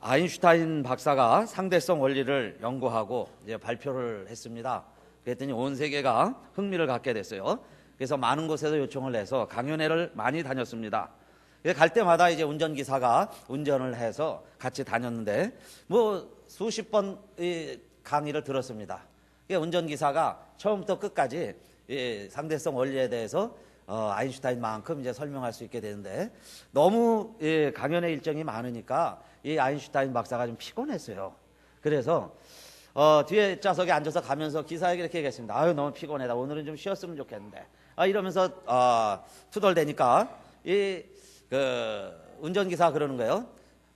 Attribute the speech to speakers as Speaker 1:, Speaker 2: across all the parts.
Speaker 1: 아인슈타인 박사가 상대성 원리를 연구하고 이제 발표를 했습니다. 그랬더니 온 세계가 흥미를 갖게 됐어요. 그래서 많은 곳에서 요청을 해서 강연회를 많이 다녔습니다. 갈 때마다 이제 운전기사가 운전을 해서 같이 다녔는데 수십 번 강의를 들었습니다. 운전기사가 처음부터 끝까지 상대성 원리에 대해서 아인슈타인만큼 이제 설명할 수 있게 되는데 너무 강연의 일정이 많으니까 이 아인슈타인 박사가 좀 피곤했어요. 그래서 뒤에 좌석에 앉아서 가면서 기사에게 이렇게 얘기했습니다. 아유, 너무 피곤해다. 오늘은 좀 쉬었으면 좋겠는데. 이러면서 투덜대니까 운전기사가 그러는 거예요.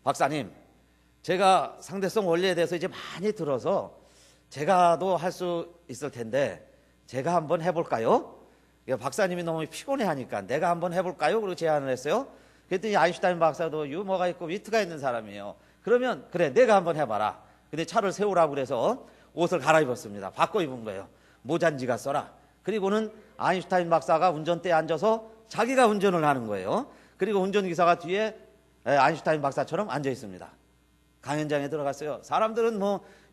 Speaker 1: 박사님, 제가 상대성 원리에 대해서 이제 많이 들어서 제가도 할 수 있을 텐데 제가 한번 해볼까요? 박사님이 너무 피곤해하니까 내가 한번 해볼까요? 그리고 제안을 했어요. 그랬더니 아인슈타인 박사도 유머가 있고 위트가 있는 사람이에요. 그러면 그래, 내가 한번 해봐라. 근데 차를 세우라고 그래서 옷을 갈아입었습니다. 바꿔 입은 거예요. 모잔지가 써라. 그리고는 아인슈타인 박사가 운전대에 앉아서 자기가 운전을 하는 거예요. 그리고 운전기사가 뒤에 아인슈타인 박사처럼 앉아 있습니다. 강연장에 들어갔어요. 사람들은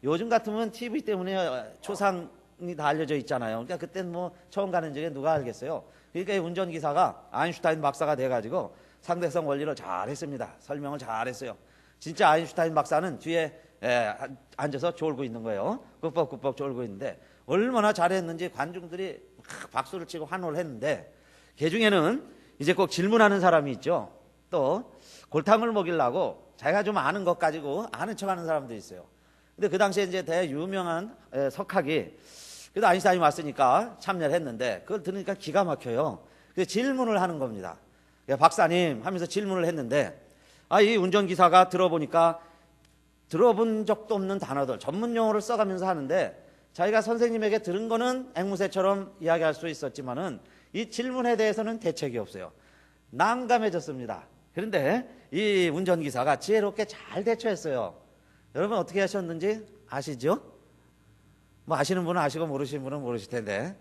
Speaker 1: 요즘 같으면 TV 때문에 초상이 다 알려져 있잖아요. 그러니까 그땐 처음 가는 적에 누가 알겠어요. 그러니까 이 운전기사가 아인슈타인 박사가 돼가지고 상대성 원리를 잘 했습니다. 설명을 잘 했어요. 진짜 아인슈타인 박사는 뒤에 앉아서 졸고 있는 거예요. 꾸벅꾸벅 졸고 있는데 얼마나 잘했는지 관중들이 막 박수를 치고 환호를 했는데, 그중에는 이제 꼭 질문하는 사람이 있죠. 또 골탕을 먹이려고 자기가 좀 아는 것 가지고 아는 척하는 사람도 있어요. 근데 그 당시에 이제 대유명한 석학이, 그래도 아인슈타인이 왔으니까 참여를 했는데 그걸 들으니까 기가 막혀요. 그래서 질문을 하는 겁니다. 박사님 하면서 질문을 했는데, 이 운전기사가 들어보니까 들어본 적도 없는 단어들, 전문 용어를 써가면서 하는데 자기가 선생님에게 들은 거는 앵무새처럼 이야기할 수 있었지만은 이 질문에 대해서는 대책이 없어요. 난감해졌습니다. 그런데 이 운전기사가 지혜롭게 잘 대처했어요. 여러분 어떻게 하셨는지 아시죠? 아시는 분은 아시고 모르시는 분은 모르실 텐데,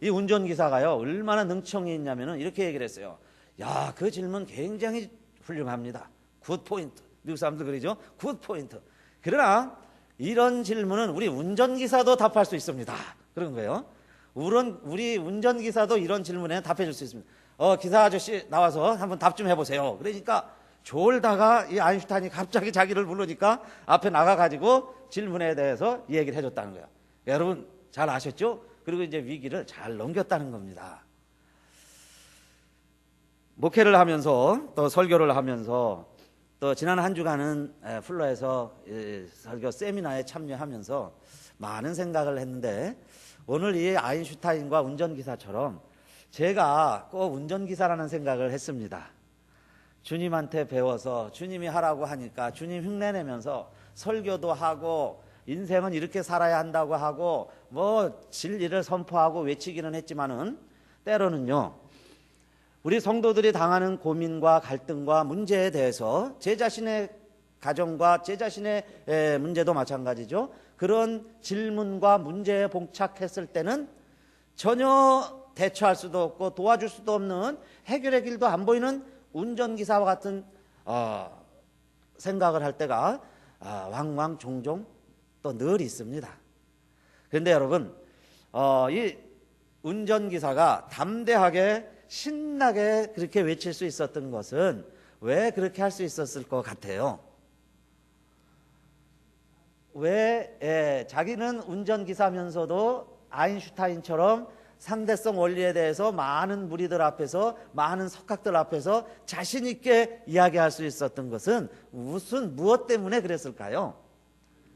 Speaker 1: 이 운전기사가요 얼마나 능청이 있냐면은 이렇게 얘기를 했어요. 야, 그 질문 굉장히 훌륭합니다. 굿 포인트. 미국 사람들 그러죠? 굿 포인트. 그러나 이런 질문은 우리 운전기사도 답할 수 있습니다. 그런 거예요. 우리 운전기사도 이런 질문에 답해 줄 수 있습니다. 기사 아저씨 나와서 한번 답 좀 해보세요. 그러니까 졸다가 이 아인슈타인이 갑자기 자기를 부르니까 앞에 나가가지고 질문에 대해서 얘기를 해줬다는 거예요. 여러분 잘 아셨죠? 그리고 이제 위기를 잘 넘겼다는 겁니다. 목회를 하면서 또 설교를 하면서 또 지난 한 주간은 플러에서 설교 세미나에 참여하면서 많은 생각을 했는데, 오늘 이 아인슈타인과 운전기사처럼 제가 꼭 운전기사라는 생각을 했습니다. 주님한테 배워서 주님이 하라고 하니까 주님 흉내내면서 설교도 하고 인생은 이렇게 살아야 한다고 하고 진리를 선포하고 외치기는 했지만은 때로는요, 우리 성도들이 당하는 고민과 갈등과 문제에 대해서 제 자신의 가정과 제 자신의 문제도 마찬가지죠. 그런 질문과 문제에 봉착했을 때는 전혀 대처할 수도 없고 도와줄 수도 없는, 해결의 길도 안 보이는 운전기사와 같은 생각을 할 때가 왕왕 종종 또 늘 있습니다. 그런데 여러분, 이 운전기사가 담대하게 신나게 그렇게 외칠 수 있었던 것은 왜 그렇게 할 수 있었을 것 같아요? 왜 자기는 운전기사면서도 아인슈타인처럼 상대성 원리에 대해서 많은 무리들 앞에서, 많은 석학들 앞에서 자신 있게 이야기할 수 있었던 것은 무엇 때문에 그랬을까요?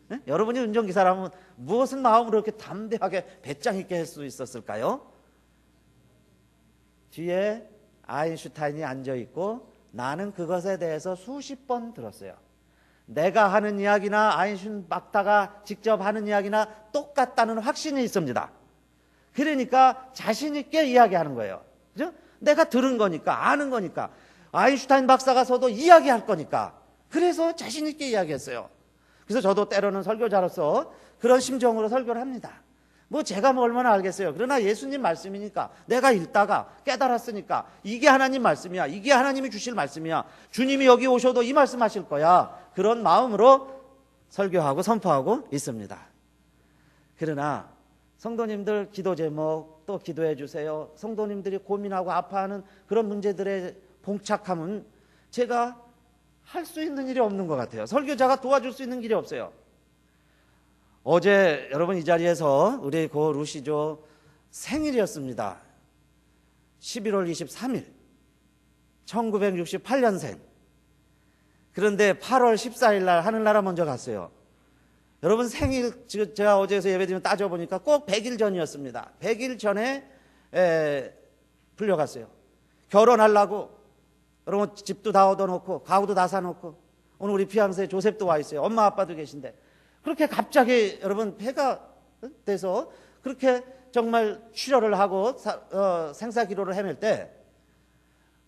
Speaker 1: 네? 여러분이 운전기사라면 무엇은 마음으로 이렇게 담대하게 배짱 있게 할 수 있었을까요? 뒤에 아인슈타인이 앉아있고 나는 그것에 대해서 수십 번 들었어요. 내가 하는 이야기나 아인슈타인 박사가 직접 하는 이야기나 똑같다는 확신이 있습니다. 그러니까 자신 있게 이야기하는 거예요. 그죠? 내가 들은 거니까, 아는 거니까, 아인슈타인 박사가 서도 이야기할 거니까, 그래서 자신 있게 이야기했어요. 그래서 저도 때로는 설교자로서 그런 심정으로 설교를 합니다. 제가 얼마나 알겠어요. 그러나 예수님 말씀이니까, 내가 읽다가 깨달았으니까 이게 하나님 말씀이야, 이게 하나님이 주실 말씀이야, 주님이 여기 오셔도 이 말씀 하실 거야, 그런 마음으로 설교하고 선포하고 있습니다. 그러나 성도님들 기도 제목 또 기도해 주세요. 성도님들이 고민하고 아파하는 그런 문제들에 봉착하면 제가 할 수 있는 일이 없는 것 같아요. 설교자가 도와줄 수 있는 길이 없어요. 어제 여러분 이 자리에서 우리 고 루시조 생일이었습니다. 11월 23일 1968년생. 그런데 8월 14일 날 하늘나라 먼저 갔어요. 여러분 생일 제가 어제서 예배드리면 따져보니까 꼭 100일 전이었습니다. 100일 전에 불려갔어요. 결혼하려고 여러분 집도 다 얻어놓고 가구도 다 사놓고 오늘 우리 피앙새 조셉도 와 있어요. 엄마 아빠도 계신데 그렇게 갑자기 여러분 배가 돼서 그렇게 정말 출혈을 하고 생사기로를 헤맬 때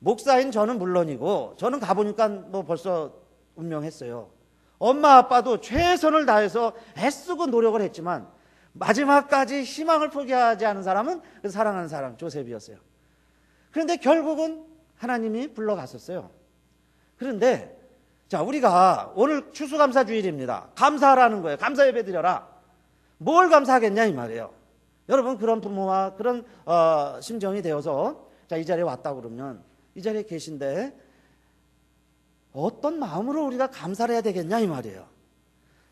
Speaker 1: 목사인 저는 물론이고 저는 가보니까 뭐 벌써 운명했어요. 엄마 아빠도 최선을 다해서 애쓰고 노력을 했지만 마지막까지 희망을 포기하지 않은 사람은 그 사랑하는 사람 조셉이었어요. 그런데 결국은 하나님이 불러갔었어요. 그런데 자 우리가 오늘 추수감사 주일입니다. 감사하라는 거예요. 감사 예배 드려라. 뭘 감사하겠냐 이 말이에요. 여러분 그런 부모와 그런 심정이 되어서 자 이 자리에 왔다 그러면 이 자리에 계신데 어떤 마음으로 우리가 감사를 해야 되겠냐 이 말이에요.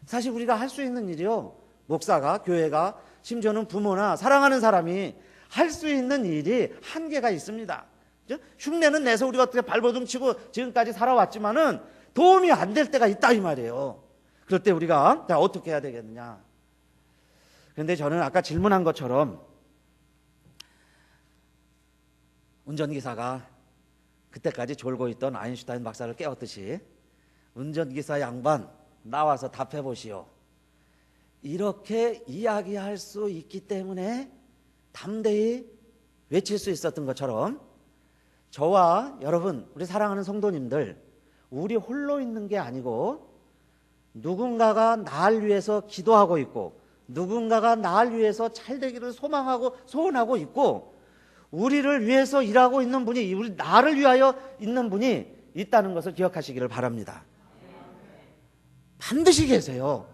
Speaker 1: 사실 우리가 할 수 있는 일이요. 목사가 교회가 심지어는 부모나 사랑하는 사람이 할 수 있는 일이 한계가 있습니다. 흉내는 내서 우리가 어떻게 발버둥 치고 지금까지 살아왔지만은 도움이 안 될 때가 있다 이 말이에요. 그럴 때 우리가 자 어떻게 해야 되겠느냐. 그런데 저는 아까 질문한 것처럼 운전기사가 그때까지 졸고 있던 아인슈타인 박사를 깨웠듯이 운전기사 양반 나와서 답해 보시오. 이렇게 이야기할 수 있기 때문에 담대히 외칠 수 있었던 것처럼 저와 여러분 우리 사랑하는 성도님들 우리 홀로 있는 게 아니고 누군가가 나를 위해서 기도하고 있고 누군가가 나를 위해서 잘 되기를 소망하고 소원하고 있고 우리를 위해서 일하고 있는 분이 우리 나를 위하여 있는 분이 있다는 것을 기억하시기를 바랍니다. 반드시 계세요.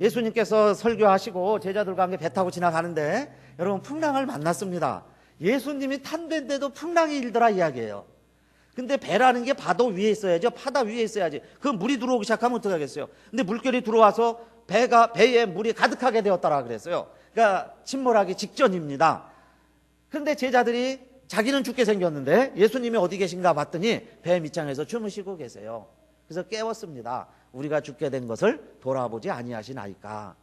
Speaker 1: 예수님께서 설교하시고 제자들과 함께 배 타고 지나가는데 여러분 풍랑을 만났습니다. 예수님이 탄 배인데도 풍랑이 일더라 이야기예요. 근데 배라는 게 바다 위에 있어야죠. 바다 위에 있어야지. 그 물이 들어오기 시작하면 어떻게 하겠어요? 근데 물결이 들어와서 배에 물이 가득하게 되었더라 그랬어요. 그러니까 침몰하기 직전입니다. 그런데 제자들이 자기는 죽게 생겼는데 예수님이 어디 계신가 봤더니 배 밑장에서 주무시고 계세요. 그래서 깨웠습니다. 우리가 죽게 된 것을 돌아보지 아니하시나이까.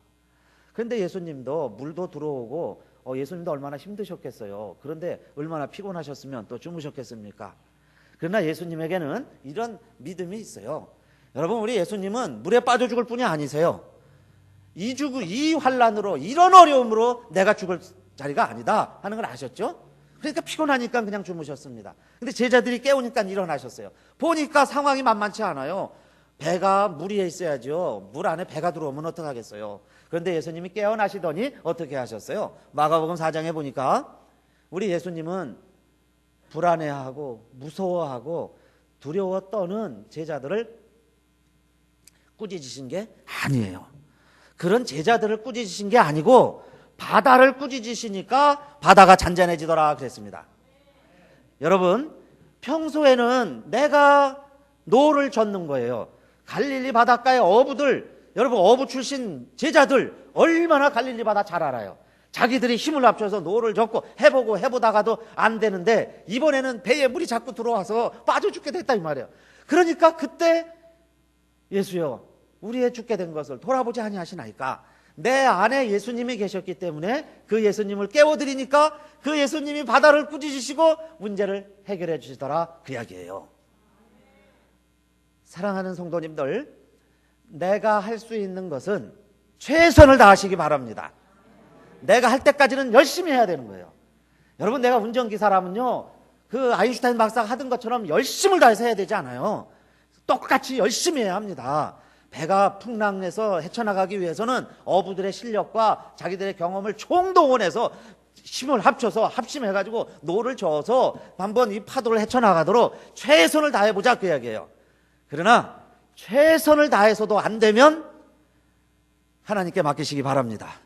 Speaker 1: 그런데 예수님도 물도 들어오고 예수님도 얼마나 힘드셨겠어요. 그런데 얼마나 피곤하셨으면 또 주무셨겠습니까? 그러나 예수님에게는 이런 믿음이 있어요. 여러분 우리 예수님은 물에 빠져 죽을 뿐이 아니세요. 이 환난으로 이런 어려움으로 내가 죽을 자리가 아니다 하는 걸 아셨죠? 그러니까 피곤하니까 그냥 주무셨습니다. 근데 제자들이 깨우니까 일어나셨어요. 보니까 상황이 만만치 않아요. 배가 물 위에 있어야죠. 물 안에 배가 들어오면 어떡하겠어요. 그런데 예수님이 깨어나시더니 어떻게 하셨어요? 마가복음 4장에 보니까 우리 예수님은 불안해하고 무서워하고 두려워 떠는 제자들을 꾸짖으신 게 아니에요. 그런 제자들을 꾸짖으신 게 아니고 바다를 꾸짖으시니까 바다가 잔잔해지더라 그랬습니다. 여러분 평소에는 내가 노를 젓는 거예요. 갈릴리 바닷가의 어부들, 여러분 어부 출신 제자들 얼마나 갈릴리 바다 잘 알아요. 자기들이 힘을 합쳐서 노를 젓고 해보다가도 안 되는데 이번에는 배에 물이 자꾸 들어와서 빠져 죽게 됐다 이 말이에요. 그러니까 그때 예수여 우리의 죽게 된 것을 돌아보지 아니하시나이까. 내 안에 예수님이 계셨기 때문에 그 예수님을 깨워드리니까 그 예수님이 바다를 꾸짖으시고 문제를 해결해 주시더라 그 이야기예요. 사랑하는 성도님들, 내가 할 수 있는 것은 최선을 다하시기 바랍니다. 내가 할 때까지는 열심히 해야 되는 거예요. 여러분 내가 운전기사라면요 그 아인슈타인 박사가 하던 것처럼 열심을 다해서 해야 되지 않아요. 똑같이 열심히 해야 합니다. 배가 풍랑에서 헤쳐나가기 위해서는 어부들의 실력과 자기들의 경험을 총동원해서 힘을 합쳐서 합심해가지고 노를 저어서 한번 이 파도를 헤쳐나가도록 최선을 다해보자 그 이야기예요. 그러나 최선을 다해서도 안 되면 하나님께 맡기시기 바랍니다.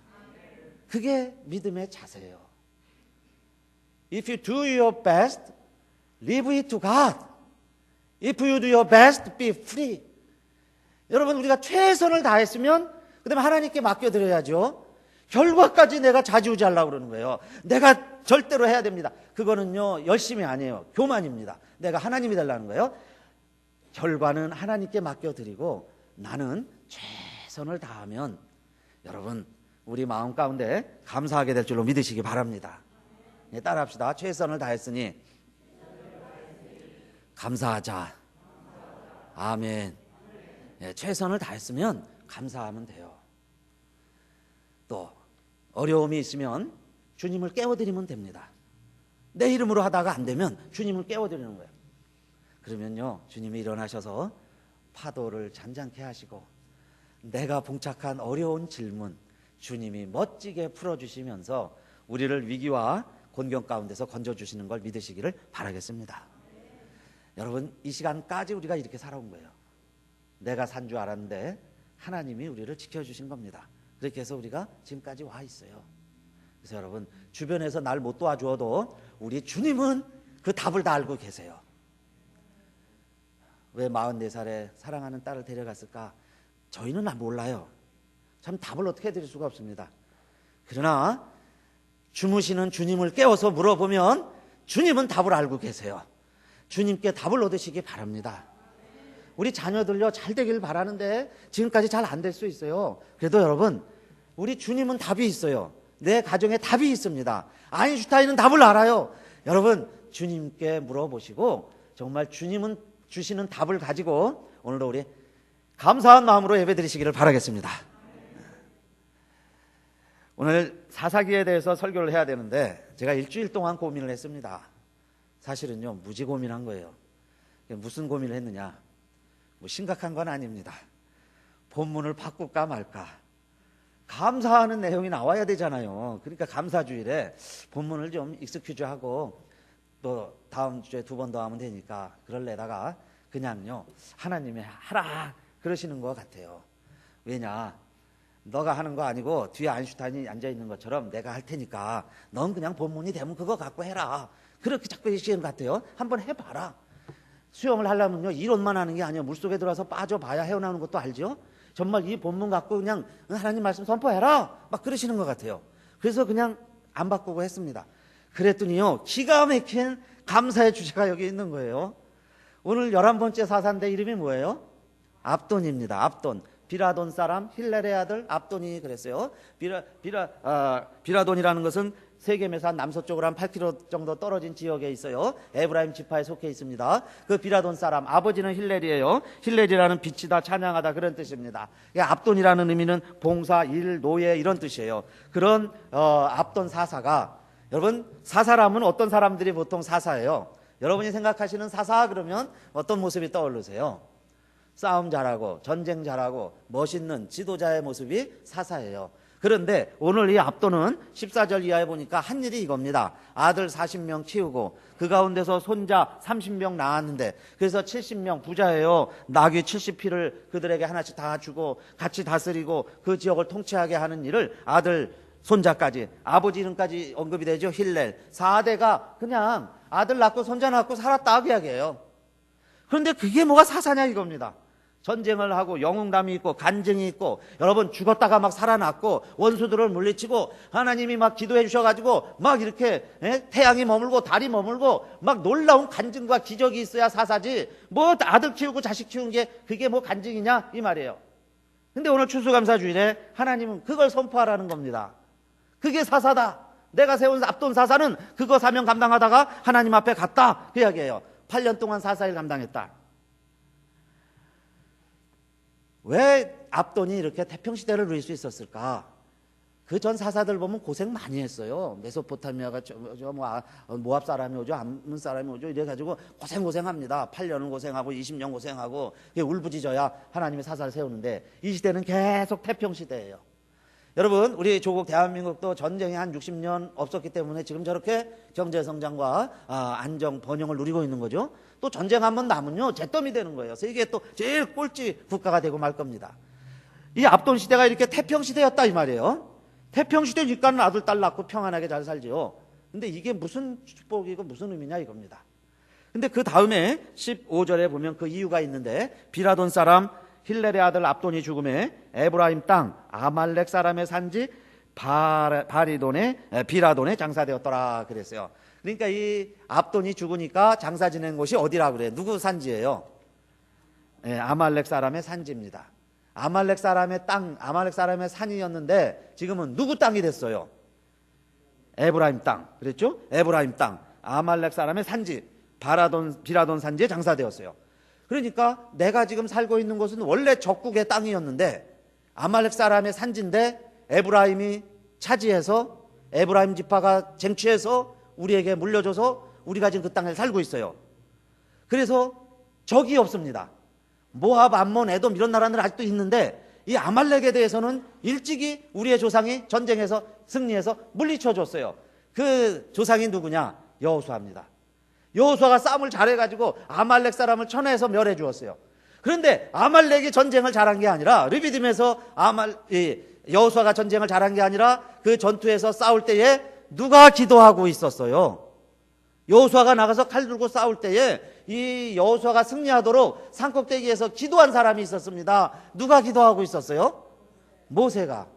Speaker 1: 그게 믿음의 자세예요. If you do your best, leave it to God. If you do your best, be free. 여러분, 우리가 최선을 다했으면 그 다음에 하나님께 맡겨드려야죠. 결과까지 내가 좌지우지하려고 그러는 거예요. 내가 절대로 해야 됩니다. 그거는요, 열심이 아니에요. 교만입니다. 내가 하나님이 되려는 거예요. 결과는 하나님께 맡겨드리고 나는 최선을 다하면 여러분, 우리 마음 가운데 감사하게 될 줄로 믿으시기 바랍니다. 네, 따라합시다. 최선을 다했으니 감사하자. 아멘. 네, 최선을 다했으면 감사하면 돼요. 또 어려움이 있으면 주님을 깨워드리면 됩니다. 내 이름으로 하다가 안 되면 주님을 깨워드리는 거예요. 그러면요, 주님이 일어나셔서 파도를 잔잔케 하시고 내가 봉착한 어려운 질문 주님이 멋지게 풀어주시면서 우리를 위기와 곤경 가운데서 건져주시는 걸 믿으시기를 바라겠습니다. 여러분, 이 시간까지 우리가 이렇게 살아온 거예요. 내가 산 줄 알았는데 하나님이 우리를 지켜주신 겁니다. 그렇게 해서 우리가 지금까지 와 있어요. 그래서 여러분, 주변에서 날 못 도와주어도 우리 주님은 그 답을 다 알고 계세요. 왜 44살에 사랑하는 딸을 데려갔을까? 저희는 몰라요. 참 답을 어떻게 해드릴 수가 없습니다. 그러나 주무시는 주님을 깨워서 물어보면 주님은 답을 알고 계세요. 주님께 답을 얻으시기 바랍니다. 우리 자녀들요, 잘 되길 바라는데 지금까지 잘 안 될 수 있어요. 그래도 여러분, 우리 주님은 답이 있어요. 내 가정에 답이 있습니다. 아인슈타인은 답을 알아요. 여러분, 주님께 물어보시고 정말 주님은 주시는 답을 가지고 오늘도 우리 감사한 마음으로 예배드리시기를 바라겠습니다. 오늘 사사기에 대해서 설교를 해야 되는데 제가 일주일 동안 고민을 했습니다. 사실은요, 무지 고민한 거예요. 무슨 고민을 했느냐? 뭐 심각한 건 아닙니다. 본문을 바꿀까 말까. 감사하는 내용이 나와야 되잖아요. 그러니까 감사주일에 본문을 좀 익스큐즈하고 또 다음 주에 2번 더 하면 되니까 그럴래다가 그냥요, 하나님이 하라 그러시는 것 같아요. 왜냐, 너가 하는 거 아니고 뒤에 아인슈타인이 앉아있는 것처럼 내가 할 테니까 넌 그냥 본문이 되면 그거 갖고 해라. 그렇게 자꾸 얘기하는 것 같아요. 한번 해봐라. 수영을 하려면요, 이론만 하는 게 아니에요. 물속에 들어가서 빠져봐야 헤어나오는 것도 알죠? 정말 이 본문 갖고 그냥 하나님 말씀 선포해라 막 그러시는 것 같아요. 그래서 그냥 안 바꾸고 했습니다. 그랬더니요, 기가 막힌 감사의 주제가 여기 있는 거예요. 오늘 11번째 사사인데 이름이 뭐예요? 압돈입니다. 압돈. 비라돈 사람 힐렐의 아들 압돈이 그랬어요. 비라돈이라는 것은 세겜에서 남서쪽으로 한 8km 정도 떨어진 지역에 있어요. 에브라임 지파에 속해 있습니다. 그 비라돈 사람, 아버지는 힐렐이에요. 힐렐이라는 비치다, 찬양하다 그런 뜻입니다. 압돈이라는 의미는 봉사, 일, 노예 이런 뜻이에요. 그런 압돈 사사가, 여러분, 사사라면 어떤 사람들이 보통 사사예요? 여러분이 생각하시는 사사 그러면 어떤 모습이 떠오르세요? 싸움 잘하고 전쟁 잘하고 멋있는 지도자의 모습이 사사예요. 그런데 오늘 이 압돈은 14절 이하에 보니까 한 일이 이겁니다. 아들 40명 키우고 그 가운데서 손자 30명 낳았는데, 그래서 70명 부자예요. 나귀 70피를 그들에게 하나씩 다 주고 같이 다스리고 그 지역을 통치하게 하는 일을 아들 손자까지, 아버지 이름까지 언급이 되죠. 힐렐. 4대가 그냥 아들 낳고 손자 낳고 살았다 그 이야기예요. 그런데 그게 뭐가 사사냐 이겁니다. 전쟁을 하고 영웅담이 있고 간증이 있고, 여러분 죽었다가 막 살아났고 원수들을 물리치고 하나님이 막 기도해 주셔가지고 막 이렇게 태양이 머물고 달이 머물고 막 놀라운 간증과 기적이 있어야 사사지, 뭐 아들 키우고 자식 키우는 게 그게 뭐 간증이냐 이 말이에요. 근데 오늘 추수감사주일에 하나님은 그걸 선포하라는 겁니다. 그게 사사다. 내가 세운 압돈 사사는 그거 사명 감당하다가 하나님 앞에 갔다 그 이야기예요. 8년 동안 사사일 감당했다. 왜 압돈이 이렇게 태평시대를 누릴 수 있었을까? 그 전 사사들 보면 고생 많이 했어요. 메소포타미아가 모압 사람이 오죠, 암몬 사람이 오죠, 이래가지고 고생합니다. 8년은 고생하고 20년 고생하고 울부짖어야 하나님의 사사를 세우는데, 이 시대는 계속 태평시대예요. 여러분, 우리 조국 대한민국도 전쟁이 한 60년 없었기 때문에 지금 저렇게 경제 성장과 안정 번영을 누리고 있는 거죠. 또 전쟁 한번 나면요 잿더미 되는 거예요. 세계 또 제일 꼴찌 국가가 되고 말 겁니다. 이 앞돈 시대가 이렇게 태평 시대였다 이 말이에요. 태평 시대니까 아들 딸 낳고 평안하게 잘 살지요. 근데 이게 무슨 축복이고 무슨 의미냐 이겁니다. 근데 그 다음에 15절에 보면 그 이유가 있는데, 비라돈 사람 힐렐의 아들 압돈이 죽음에 에브라임 땅 아말렉 사람의 산지 비라돈에 장사되었더라 그랬어요. 그러니까 이 압돈이 죽으니까 장사 지낸 곳이 어디라 그래요? 누구 산지예요? 아말렉 사람의 산지입니다. 아말렉 사람의 땅, 아말렉 사람의 산이었는데 지금은 누구 땅이 됐어요? 에브라임 땅. 그랬죠? 에브라임 땅, 아말렉 사람의 산지, 비라돈 산지에 장사되었어요. 그러니까 내가 지금 살고 있는 곳은 원래 적국의 땅이었는데 아말렉 사람의 산지인데 에브라임이 차지해서, 에브라임 지파가 쟁취해서 우리에게 물려줘서 우리가 지금 그 땅에 살고 있어요. 그래서 적이 없습니다. 모압, 암몬, 에돔 이런 나라는 아직도 있는데 이 아말렉에 대해서는 일찍이 우리의 조상이 전쟁에서 승리해서 물리쳐 줬어요. 그 조상이 누구냐? 여호수아입니다. 여호수아가 싸움을 잘해가지고 아말렉 사람을 천하에서 멸해 주었어요. 그런데 아말렉이 전쟁을 잘한 게 아니라, 르비딤에서 여호수아가 전쟁을 잘한 게 아니라 그 전투에서 싸울 때에 누가 기도하고 있었어요? 여호수아가 나가서 칼 들고 싸울 때에 이 여호수아가 승리하도록 산꼭대기에서 기도한 사람이 있었습니다. 누가 기도하고 있었어요? 모세가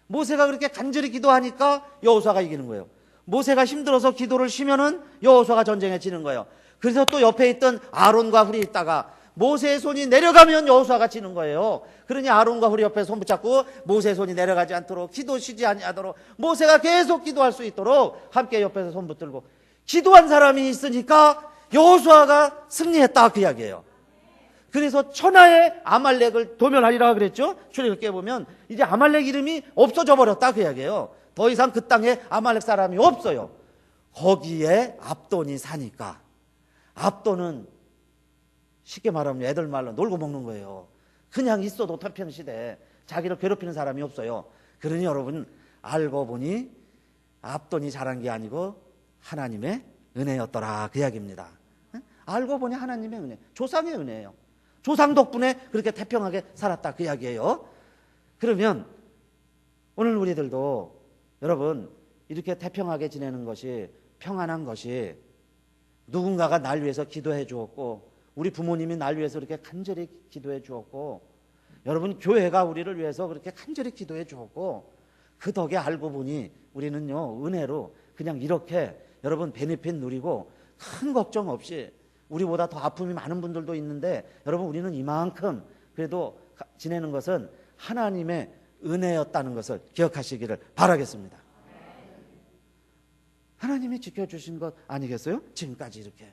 Speaker 1: 그렇게 간절히 기도하니까 여호수아가 이기는 거예요. 모세가 힘들어서 기도를 쉬면은 여호수아가 전쟁에 지는 거예요. 그래서 또 옆에 있던 아론과 훌이 있다가 모세의 손이 내려가면 여호수아가 지는 거예요. 그러니 아론과 훌이 옆에 손 붙잡고 모세의 손이 내려가지 않도록, 기도 쉬지 아니하도록, 모세가 계속 기도할 수 있도록 함께 옆에서 손 붙들고 기도한 사람이 있으니까 여호수아가 승리했다 그 이야기예요. 그래서 천하의 아말렉을 도멸하리라 그랬죠. 출애굽기에 보면 이제 아말렉 이름이 없어져 버렸다 그 이야기예요. 더 이상 그 땅에 아말렉 사람이 없어요. 거기에 압돈이 사니까, 압돈은 쉽게 말하면 애들 말로 놀고 먹는 거예요. 그냥 있어도 태평시대에 자기를 괴롭히는 사람이 없어요. 그러니 여러분, 알고 보니 압돈이 잘한 게 아니고 하나님의 은혜였더라 그 이야기입니다. 알고 보니 하나님의 은혜, 조상의 은혜예요. 조상 덕분에 그렇게 태평하게 살았다 그 이야기예요. 그러면 오늘 우리들도 여러분 이렇게 태평하게 지내는 것이, 평안한 것이, 누군가가 날 위해서 기도해 주었고, 우리 부모님이 날 위해서 이렇게 간절히 기도해 주었고, 여러분 교회가 우리를 위해서 그렇게 간절히 기도해 주었고, 그 덕에 알고 보니 우리는요 은혜로 그냥 이렇게 여러분 베네핏 누리고 큰 걱정 없이, 우리보다 더 아픔이 많은 분들도 있는데 여러분 우리는 이만큼 그래도 지내는 것은 하나님의 은혜였다는 것을 기억하시기를 바라겠습니다. 하나님이 지켜주신 것 아니겠어요? 지금까지 이렇게.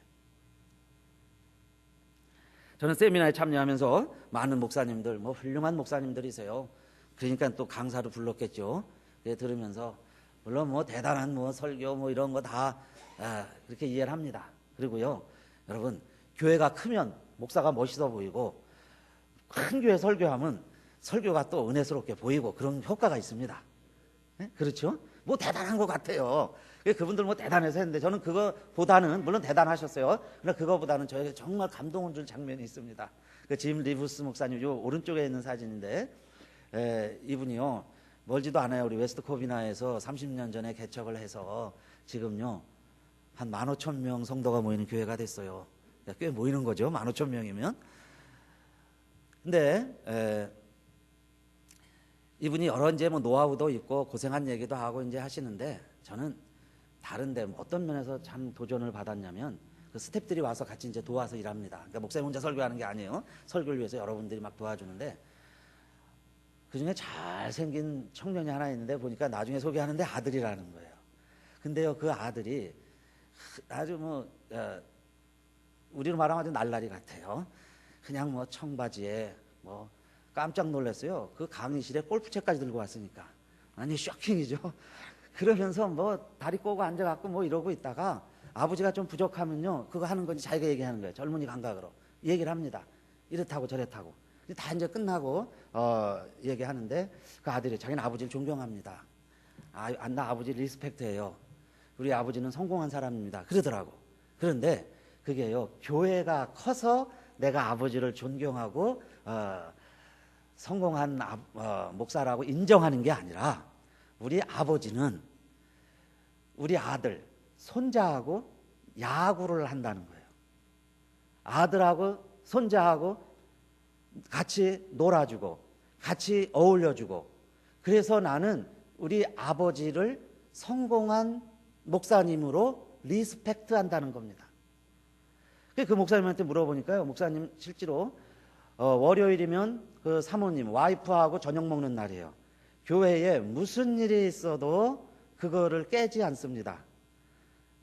Speaker 1: 저는 세미나에 참여하면서 많은 목사님들, 훌륭한 목사님들이세요. 그러니까 또 강사로 불렀겠죠. 들으면서 물론 대단한 설교 이런 거 다 그렇게 이해를 합니다. 그리고요, 여러분 교회가 크면 목사가 멋있어 보이고, 큰 교회 설교하면 설교가 또 은혜스럽게 보이고 그런 효과가 있습니다. 네? 그렇죠? 대단한 것 같아요. 그분들 대단해서 했는데 저는 그거보다는, 물론 대단하셨어요. 그러나 그거보다는 저에게 정말 감동을 줄 장면이 있습니다. 짐 리브스 목사님 요 오른쪽에 있는 사진인데, 이분이요 멀지도 않아요. 우리 웨스트 코비나에서 30년 전에 개척을 해서 지금요 한 15,000명 성도가 모이는 교회가 됐어요. 꽤 모이는 거죠, 15,000명이면. 근데 이분이 여러 이제 노하우도 있고 고생한 얘기도 하고 이제 하시는데, 저는 다른데 어떤 면에서 참 도전을 받았냐면, 그 스태프들이 와서 같이 이제 도와서 일합니다. 그러니까 목사님 혼자 설교하는 게 아니에요. 설교를 위해서 여러분들이 막 도와주는데, 그 중에 잘생긴 청년이 하나 있는데 보니까 나중에 소개하는데 아들이라는 거예요. 근데요 그 아들이 아주 우리로 말하면 아주 날라리 같아요. 그냥 청바지에 깜짝 놀랐어요. 그 강의실에 골프채까지 들고 왔으니까. 아니 쇼킹이죠. 그러면서 다리 꼬고 앉아갖고 이러고 있다가 아버지가 좀 부족하면요 그거 하는 건지 자기가 얘기하는 거예요. 젊은이 감각으로 얘기를 합니다. 이렇다고 저렇다고. 다 이제 끝나고 얘기하는데 그 아들이 자기는 아버지를 존경합니다. 나 아버지 리스펙트해요. 우리 아버지는 성공한 사람입니다. 그러더라고. 그런데 그게요, 교회가 커서 내가 아버지를 존경하고 성공한 목사라고 인정하는 게 아니라 우리 아버지는 우리 아들, 손자하고 야구를 한다는 거예요. 아들하고 손자하고 같이 놀아주고 같이 어울려주고, 그래서 나는 우리 아버지를 성공한 목사님으로 리스펙트 한다는 겁니다. 그 목사님한테 물어보니까요, 목사님 실제로 월요일이면 그 사모님 와이프하고 저녁 먹는 날이에요. 교회에 무슨 일이 있어도 그거를 깨지 않습니다.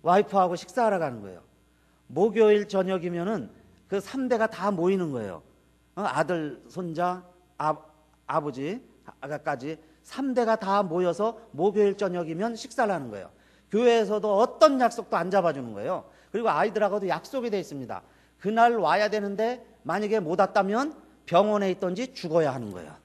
Speaker 1: 와이프하고 식사하러 가는 거예요. 목요일 저녁이면은 그 3대가 다 모이는 거예요. 아들, 손자, 아버지까지 3대가 다 모여서 목요일 저녁이면 식사를 하는 거예요. 교회에서도 어떤 약속도 안 잡아주는 거예요. 그리고 아이들하고도 약속이 돼 있습니다. 그날 와야 되는데 만약에 못 왔다면 병원에 있던지 죽어야 하는 거예요.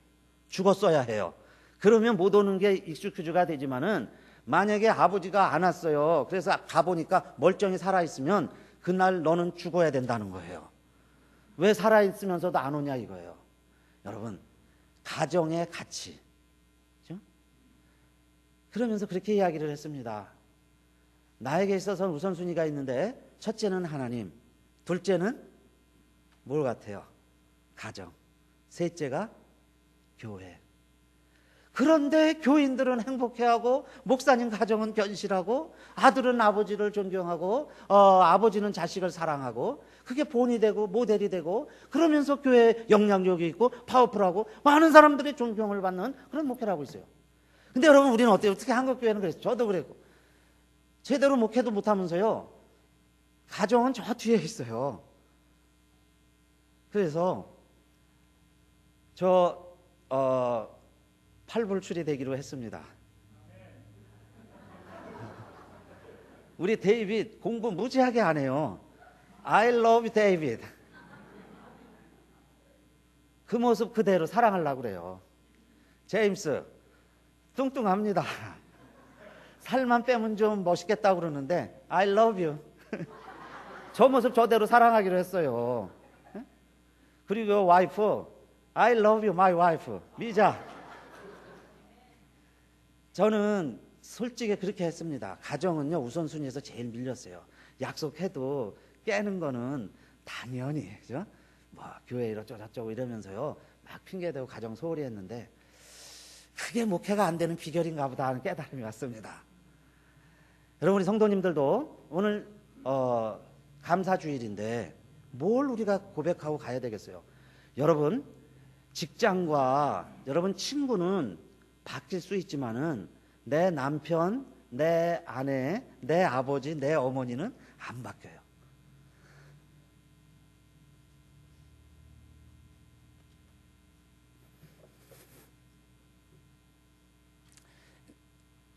Speaker 1: 죽었어야 해요. 그러면 못 오는 게 익스큐즈가 되지만은 만약에 아버지가 안 왔어요. 그래서 가보니까 멀쩡히 살아있으면 그날 너는 죽어야 된다는 거예요. 왜 살아있으면서도 안 오냐 이거예요. 여러분, 가정의 가치. 그렇죠? 그러면서 그렇게 이야기를 했습니다. 나에게 있어서는 우선순위가 있는데 첫째는 하나님, 둘째는 뭘 같아요? 가정, 셋째가 교회. 그런데 교인들은 행복해하고 목사님 가정은 견실하고 아들은 아버지를 존경하고 아버지는 자식을 사랑하고 그게 본이 되고 모델이 되고 그러면서 교회에 영향력이 있고 파워풀하고 많은 사람들이 존경을 받는 그런 목회를 하고 있어요. 근데 여러분, 우리는 어때요? 특히 한국교회는 그랬어요. 저도 그랬고 제대로 목회도 못하면서요, 가정은 저 뒤에 있어요. 그래서 저 팔불출이 되기로 했습니다. 우리 데이빗 공부 무지하게 안 해요. I love David. 그 모습 그대로 사랑하려고 그래요. 제임스 뚱뚱합니다. 살만 빼면 좀 멋있겠다고 그러는데 I love you. 저 모습 저대로 사랑하기로 했어요. 그리고 와이프 I love you my wife. 미자. 저는 솔직히 그렇게 했습니다. 가정은요, 우선순위에서 제일 밀렸어요. 약속해도 깨는 거는 당연히, 그죠? 뭐 교회 이러저쩌고 저쩌고 이러면서요 막 핑계대고 가정 소홀히 했는데 그게 목회가 안 되는 비결인가 보다 하는 깨달음이 왔습니다. 여러분, 우리 성도님들도 오늘 감사주일인데 뭘 우리가 고백하고 가야 되겠어요? 여러분, 직장과 여러분 친구는 바뀔 수 있지만은 내 남편, 내 아내, 내 아버지, 내 어머니는 안 바뀌어요.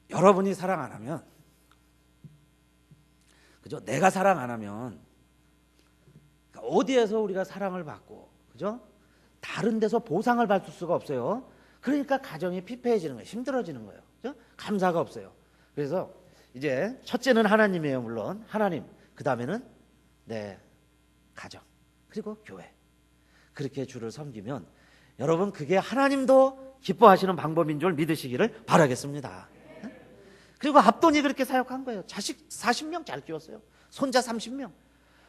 Speaker 1: 여러분이 사랑 안 하면, 그죠? 내가 사랑 안 하면 어디에서 우리가 사랑을 받고, 그죠? 다른 데서 보상을 받을 수가 없어요. 그러니까 가정이 피폐해지는 거예요. 힘들어지는 거예요. 그죠? 감사가 없어요. 그래서 이제 첫째는 하나님이에요. 물론 하나님, 그 다음에는 내 가정, 그리고 교회. 그렇게 주를 섬기면 여러분, 그게 하나님도 기뻐하시는 방법인 줄 믿으시기를 바라겠습니다. 그리고 압돈이 그렇게 사역한 거예요. 자식 40명 잘 키웠어요. 손자 30명.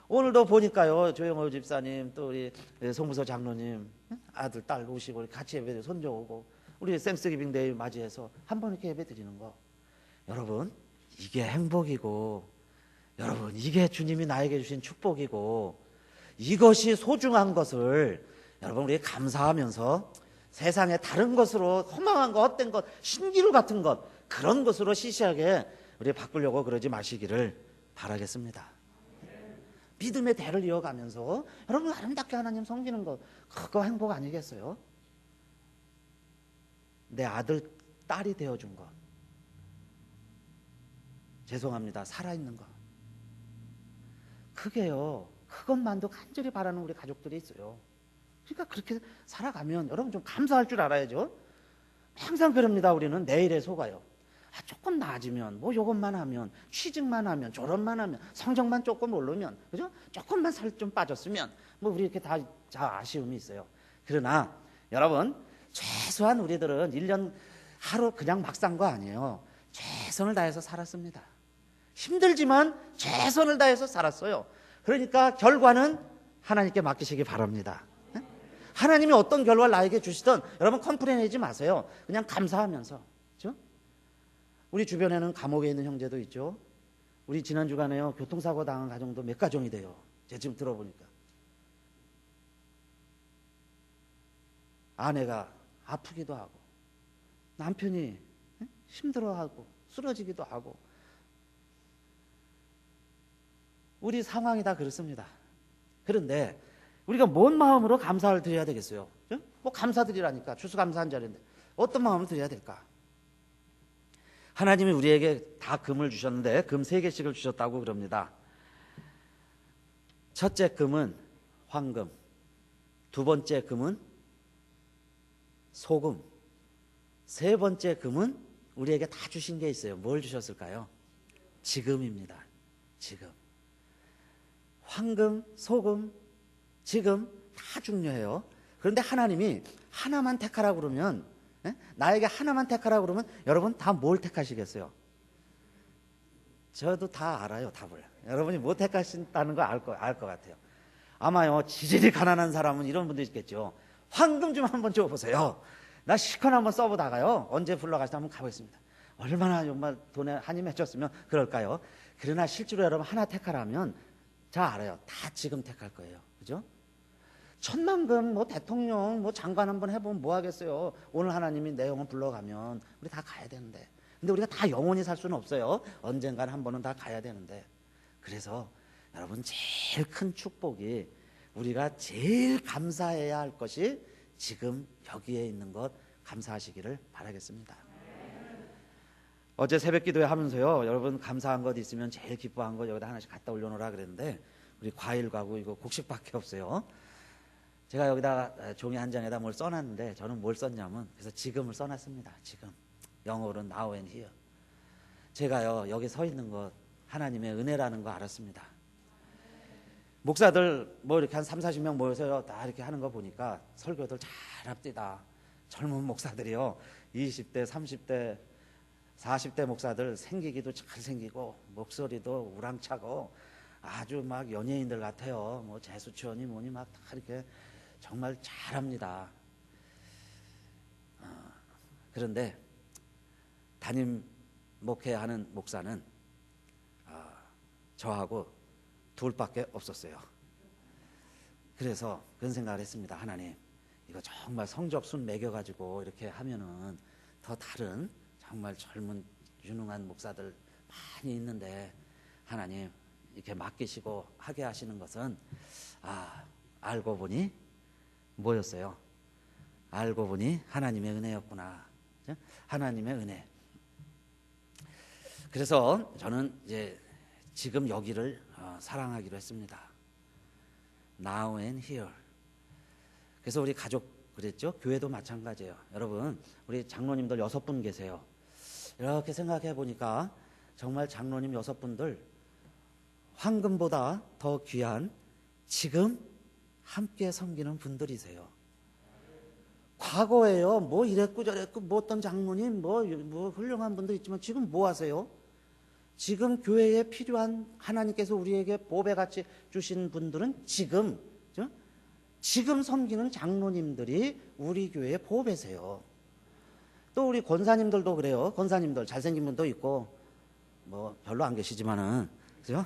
Speaker 1: 오늘도 보니까요, 조영호 집사님, 또 우리 송부서 장로님, 아들, 딸 오시고 같이 예배, 손자 오고, 우리 생스기빙 데이 맞이해서 한 번 이렇게 예배 드리는 거. 여러분, 이게 행복이고, 여러분, 이게 주님이 나에게 주신 축복이고, 이것이 소중한 것을 여러분, 우리 감사하면서 세상에 다른 것으로 허망한 것, 헛된 것, 신기루 같은 것, 그런 것으로 시시하게 우리 바꾸려고 그러지 마시기를 바라겠습니다. 믿음의 대를 이어가면서 여러분, 아름답게 하나님 섬기는 것, 그거 행복 아니겠어요? 내 아들, 딸이 되어준 것, 죄송합니다, 살아있는 것, 그게요, 그것만도 간절히 바라는 우리 가족들이 있어요. 그러니까 그렇게 살아가면 여러분 좀 감사할 줄 알아야죠. 항상 그럽니다. 우리는 내일에 속아요. 조금 나아지면, 뭐 요것만 하면, 취직만 하면, 졸업만 하면, 성적만 조금 오르면, 그죠? 조금만 살 좀 빠졌으면, 뭐 우리 이렇게 다 아쉬움이 있어요. 그러나 여러분, 최소한 우리들은 1년 하루 그냥 막 산 거 아니에요. 최선을 다해서 살았습니다. 힘들지만 최선을 다해서 살았어요. 그러니까 결과는 하나님께 맡기시기 바랍니다. 하나님이 어떤 결과를 나에게 주시든 여러분 컴플레인하지 마세요. 그냥 감사하면서. 그렇죠? 우리 주변에는 감옥에 있는 형제도 있죠. 우리 지난 주간에요 교통사고 당한 가정도 몇 가정이 돼요. 제가 지금 들어보니까 아내가 아프기도 하고 남편이 힘들어하고 쓰러지기도 하고 우리 상황이 다 그렇습니다. 그런데 우리가 뭔 마음으로 감사를 드려야 되겠어요? 뭐 감사드리라니까 추수감사한 자리인데 어떤 마음을 드려야 될까? 하나님이 우리에게 다 금을 주셨는데 금 3개씩을 주셨다고 그럽니다. 첫째 금은 황금, 두 번째 금은 소금, 세 번째 금은 우리에게 다 주신 게 있어요. 뭘 주셨을까요? 지금입니다. 지금. 황금, 소금, 지금 다 중요해요. 그런데 하나님이 하나만 택하라고 그러면, 나에게 하나만 택하라고 그러면 여러분 다 뭘 택하시겠어요? 저도 다 알아요, 답을. 여러분이 뭐 택하신다는 거 알 것 같아요. 아마요, 지질이 가난한 사람은 이런 분도 있겠죠. 황금 좀 한번 줘보세요. 나 시커나 한번 써보다가요, 언제 불러가시다 한번 가보겠습니다. 얼마나 정말 돈에 한이 맺혔으면 그럴까요? 그러나 실제로 여러분 하나 택하라면 잘 알아요. 다 지금 택할 거예요. 그죠? 천만금 뭐 대통령 뭐 장관 한번 해보면 뭐 하겠어요. 오늘 하나님이 내 영혼 불러가면 우리 다 가야 되는데, 근데 우리가 다 영원히 살 수는 없어요. 언젠간 한 번은 다 가야 되는데, 그래서 여러분 제일 큰 축복이 우리가 제일 감사해야 할 것이 지금 여기에 있는 것 감사하시기를 바라겠습니다. 어제 새벽 기도회 하면서요, 여러분 감사한 것 있으면 제일 기뻐한 거 여기다 하나씩 갖다 올려놓으라 그랬는데 우리 과일 가구 이거 곡식밖에 없어요. 제가 여기다가 종이 한 장에다 뭘 써놨는데 저는 뭘 썼냐면, 그래서 지금을 써놨습니다. 지금. 영어로는 now and here. 제가요 여기 서 있는 것 하나님의 은혜라는 거 알았습니다. 목사들 뭐 이렇게 한 30-40명 모여서 다 이렇게 하는 거 보니까 설교들 잘합디다. 젊은 목사들이요 20대 30대 40대 목사들 생기기도 잘 생기고 목소리도 우랑차고 아주 막 연예인들 같아요. 뭐 재수치원이 뭐니 막 다 이렇게 정말 잘합니다. 그런데 담임 목회하는 목사는 저하고 둘밖에 없었어요. 그래서 그런 생각을 했습니다. 하나님, 이거 정말 성적순 매겨가지고 이렇게 하면은 더 다른 정말 젊은 유능한 목사들 많이 있는데 하나님 이렇게 맡기시고 하게 하시는 것은 알고 보니 뭐였어요? 알고 보니 하나님의 은혜였구나. 하나님의 은혜. 그래서 저는 이제 지금 여기를 사랑하기로 했습니다. Now and here. 그래서 우리 가족 그랬죠? 교회도 마찬가지예요. 여러분, 우리 장로님들 6분 계세요. 이렇게 생각해 보니까 정말 장로님 6분들 황금보다 더 귀한 지금 함께 섬기는 분들이세요. 과거에요, 뭐 이랬고 저랬고 뭐 어떤 장로님 뭐 훌륭한 분들 있지만 지금 뭐 하세요? 지금 교회에 필요한 하나님께서 우리에게 보배같이 주신 분들은 지금 섬기는 장로님들이 우리 교회의 보배세요. 또 우리 권사님들도 그래요. 권사님들 잘생긴 분도 있고 뭐 별로 안 계시지만은, 그죠?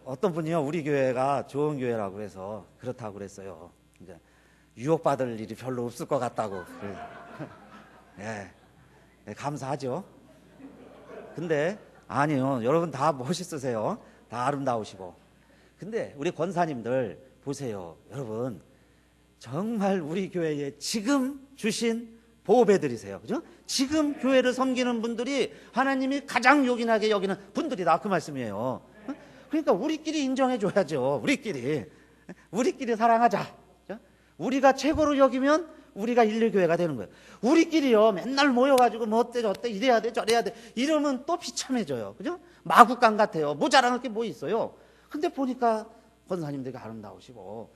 Speaker 1: 어떤 분이요, 우리 교회가 좋은 교회라고 해서 그렇다고 그랬어요. 그러니까 유혹받을 일이 별로 없을 것 같다고. 예, 감사하죠. 근데 아니요, 여러분 다 멋있으세요. 다 아름다우시고. 근데 우리 권사님들 보세요. 여러분 정말 우리 교회에 지금 주신 보배들이세요. 그죠? 지금 교회를 섬기는 분들이 하나님이 가장 요긴하게 여기는 분들이다, 그 말씀이에요. 그러니까 우리끼리 인정해 줘야죠. 우리끼리. 우리끼리 사랑하자. 우리가 최고로 여기면 우리가 인류교회가 되는 거예요. 우리끼리요 맨날 모여가지고 뭐 어때 저때 이래야 돼 저래야 돼 이러면 또 비참해져요. 그죠? 마구간 같아요. 모자라는 게 뭐 있어요. 근데 보니까 권사님들이 아름다우시고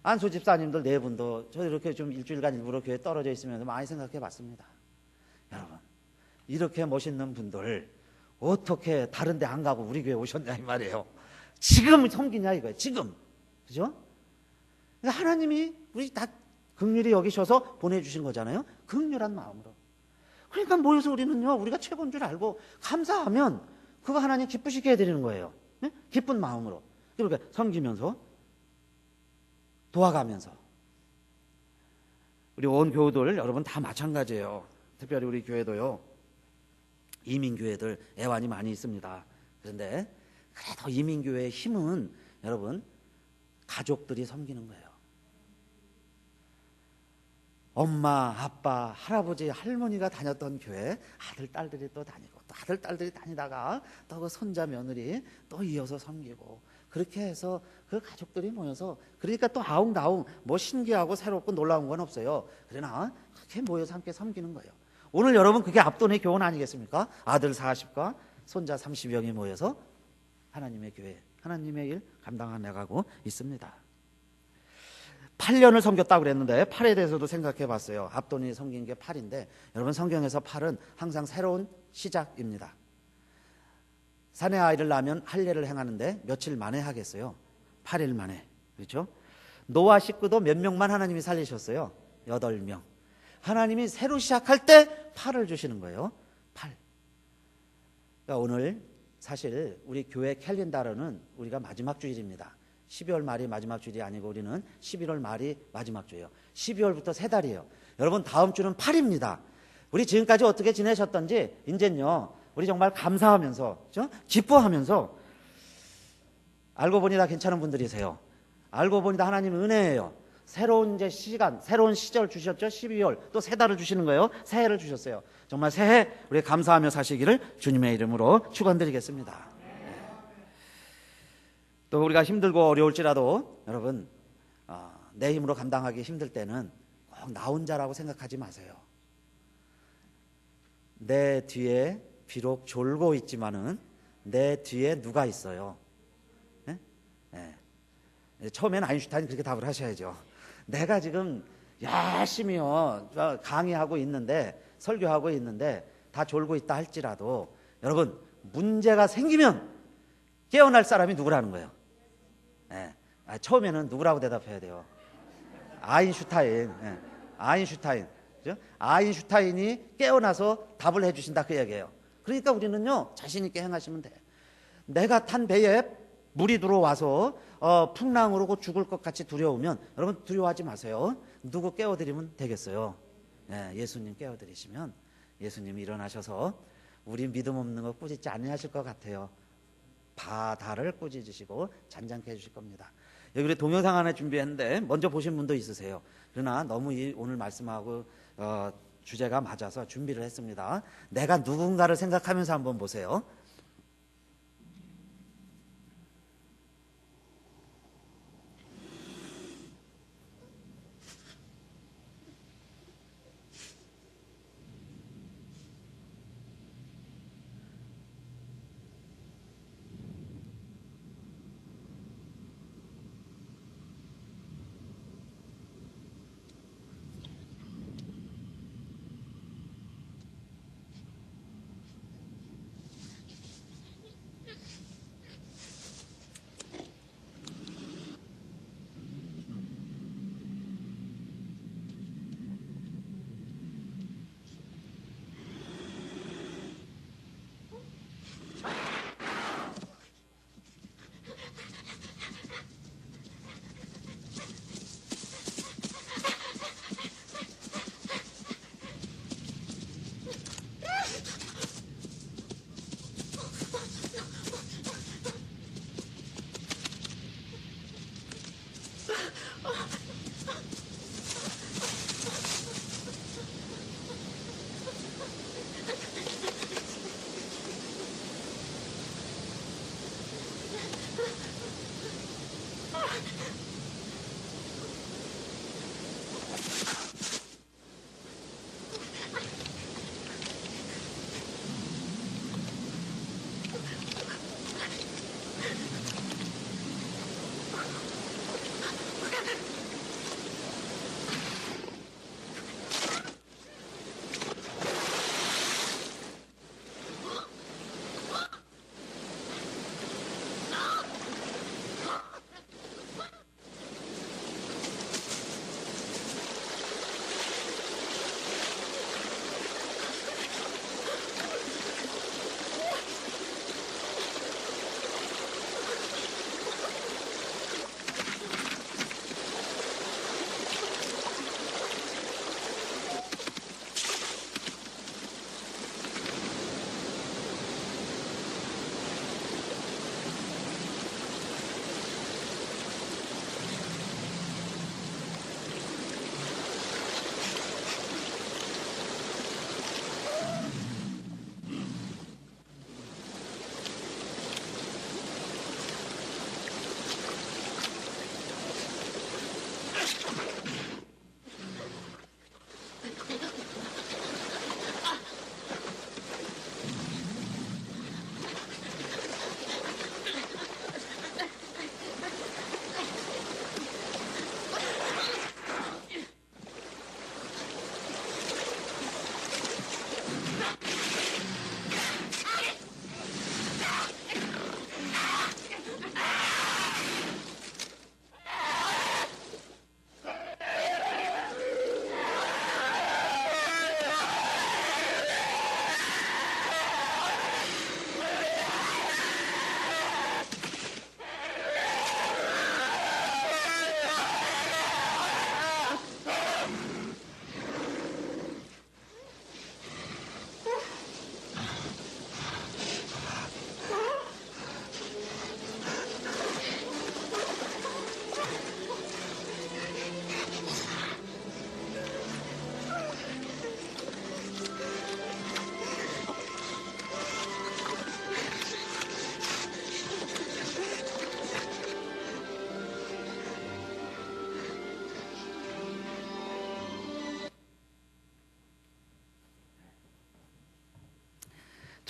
Speaker 1: 안수 집사님들 네 분도 저 이렇게 좀 일주일간 일부러 교회 떨어져 있으면서 많이 생각해 봤습니다. 여러분 이렇게 멋있는 분들 어떻게 다른 데 안 가고 우리 교회 오셨냐 이 말이에요. 지금 섬기냐 이거예요. 지금. 그죠? 하나님이 우리 다 긍휼히 여기셔서 보내주신 거잖아요. 긍휼한 마음으로. 그러니까 모여서 우리는요 우리가 최고인 줄 알고 감사하면 그거 하나님 기쁘시게 해드리는 거예요. 네? 기쁜 마음으로. 그러니까 섬기면서 도와가면서 우리 온 교우들 여러분 다 마찬가지예요. 특별히 우리 교회도요 이민교회들 애환이 많이 있습니다. 그런데 그래도 이민교회의 힘은 여러분 가족들이 섬기는 거예요. 엄마, 아빠, 할아버지, 할머니가 다녔던 교회 아들, 딸들이 또 다니고 또 아들, 딸들이 다니다가 또 그 손자, 며느리 또 이어서 섬기고 그렇게 해서 그 가족들이 모여서 그러니까 또 아웅다웅 뭐 신기하고 새롭고 놀라운 건 없어요. 그러나 그렇게 모여서 함께 섬기는 거예요. 오늘 여러분 그게 압도의 교훈 아니겠습니까? 아들 40과 손자 30명이 모여서 하나님의 교회, 하나님의 일 감당해 나가고 있습니다. 8년을 섬겼다고 그랬는데 8에 대해서도 생각해 봤어요. 압돈이 섬긴 게 8인데 여러분 성경에서 8은 항상 새로운 시작입니다. 사내 아이를 낳으면 할례를 행하는데 며칠 만에 하겠어요? 8일 만에. 그렇죠? 노아 식구도 몇 명만 하나님이 살리셨어요? 8명. 하나님이 새로 시작할 때 8을 주시는 거예요. 8. 그러니까 오늘 사실 우리 교회 캘린더로는 우리가 마지막 주일입니다. 12월 말이 마지막 주일이 아니고 우리는 11월 말이 마지막 주예요. 12월부터 3달이에요. 여러분 다음 주는 8입니다. 우리 지금까지 어떻게 지내셨던지 이제는요 우리 정말 감사하면서 그렇죠? 기뻐하면서 알고 보니 다 괜찮은 분들이세요. 알고 보니 다 하나님 은혜예요. 새로운 이제 시간, 새로운 시절 주셨죠. 12월 또 3달을 주시는 거예요. 새해를 주셨어요. 정말 새해 우리 감사하며 사시기를 주님의 이름으로 축원드리겠습니다. 또 우리가 힘들고 어려울지라도 여러분 내 힘으로 감당하기 힘들 때는 꼭 나 혼자라고 생각하지 마세요. 내 뒤에 비록 졸고 있지만은 내 뒤에 누가 있어요? 네? 네. 처음엔 아인슈타인 그렇게 답을 하셔야죠. 내가 지금 열심히요 강의하고 있는데 설교하고 있는데 다 졸고 있다 할지라도 여러분 문제가 생기면 깨어날 사람이 누구라는 거예요? 네. 처음에는 누구라고 대답해야 돼요? 아인슈타인. 네. 아인슈타인. 그죠? 아인슈타인이 깨어나서 답을 해주신다 그 얘기예요. 그러니까 우리는요 자신 있게 행하시면 돼. 내가 탄 배에 물이 들어와서 풍랑으로 죽을 것 같이 두려우면 여러분 두려워하지 마세요. 누구 깨워드리면 되겠어요? 네, 예수님 깨워드리시면 예수님이 일어나셔서 우리 믿음 없는 거 꾸짖지 아니하실 것 같아요. 바다를 꾸짖으시고 잔잔케 해주실 겁니다. 여기 우리 동영상 하나 준비했는데 먼저 보신 분도 있으세요. 그러나 너무 오늘 말씀하고 주제가 맞아서 준비를 했습니다. 내가 누군가를 생각하면서 한번 보세요.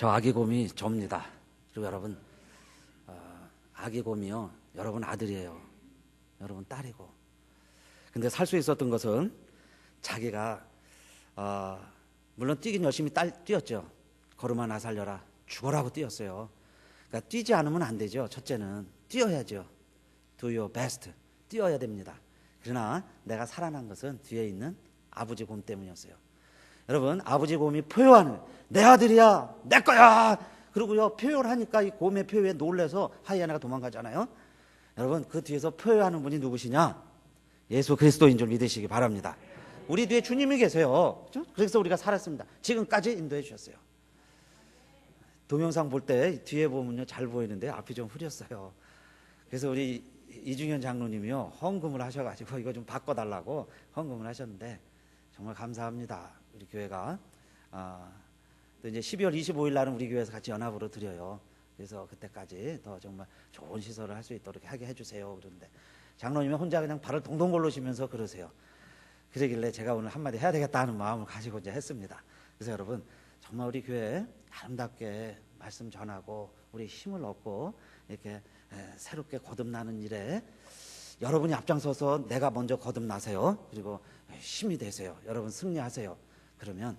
Speaker 1: 저 아기곰이 접니다. 그리고 여러분, 아기곰이요, 여러분 아들이에요. 여러분 딸이고. 근데 살 수 있었던 것은 자기가 물론 뛰긴 열심히 뛰었죠. 걸음아 나 살려라, 죽어라고 뛰었어요. 그러니까 뛰지 않으면 안 되죠. 첫째는 뛰어야죠. Do your best. 뛰어야 됩니다. 그러나 내가 살아난 것은 뒤에 있는 아버지 곰 때문이었어요. 여러분, 아버지 곰이 표현을, 내 아들이야, 내 거야. 그리고요, 표현을 하니까 이 곰의 표현에 놀래서 하이에나가 도망가잖아요. 여러분, 그 뒤에서 표현하는 분이 누구시냐? 예수 그리스도인 줄 믿으시기 바랍니다. 우리 뒤에 주님이 계세요. 그렇죠? 그래서 우리가 살았습니다. 지금까지 인도해 주셨어요. 동영상 볼 때 뒤에 보면요, 잘 보이는데 앞이 좀 흐렸어요. 그래서 우리 이중현 장로님이요, 헌금을 하셔가지고 이거 좀 바꿔달라고 헌금을 하셨는데 정말 감사합니다. 우리 교회가 또 이제 12월 25일 날은 우리 교회에서 같이 연합으로 드려요. 그래서 그때까지 더 정말 좋은 시설을 할 수 있도록 하게 해주세요. 그런데 장로님이 혼자 그냥 발을 동동 걸으시면서 그러세요. 그러길래 제가 오늘 한마디 해야 되겠다 하는 마음을 가지고 이제 했습니다. 그래서 여러분, 정말 우리 교회 아름답게 말씀 전하고 우리 힘을 얻고 이렇게 새롭게 거듭나는 일에 여러분이 앞장서서 내가 먼저 거듭나세요. 그리고 힘이 되세요. 여러분 승리하세요. 그러면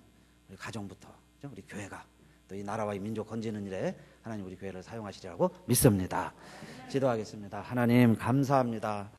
Speaker 1: 우리 가정부터 우리 교회가 또 이 나라와 이 민족 건지는 일에 하나님 우리 교회를 사용하시리라고 믿습니다. 기도하겠습니다. 하나님 감사합니다.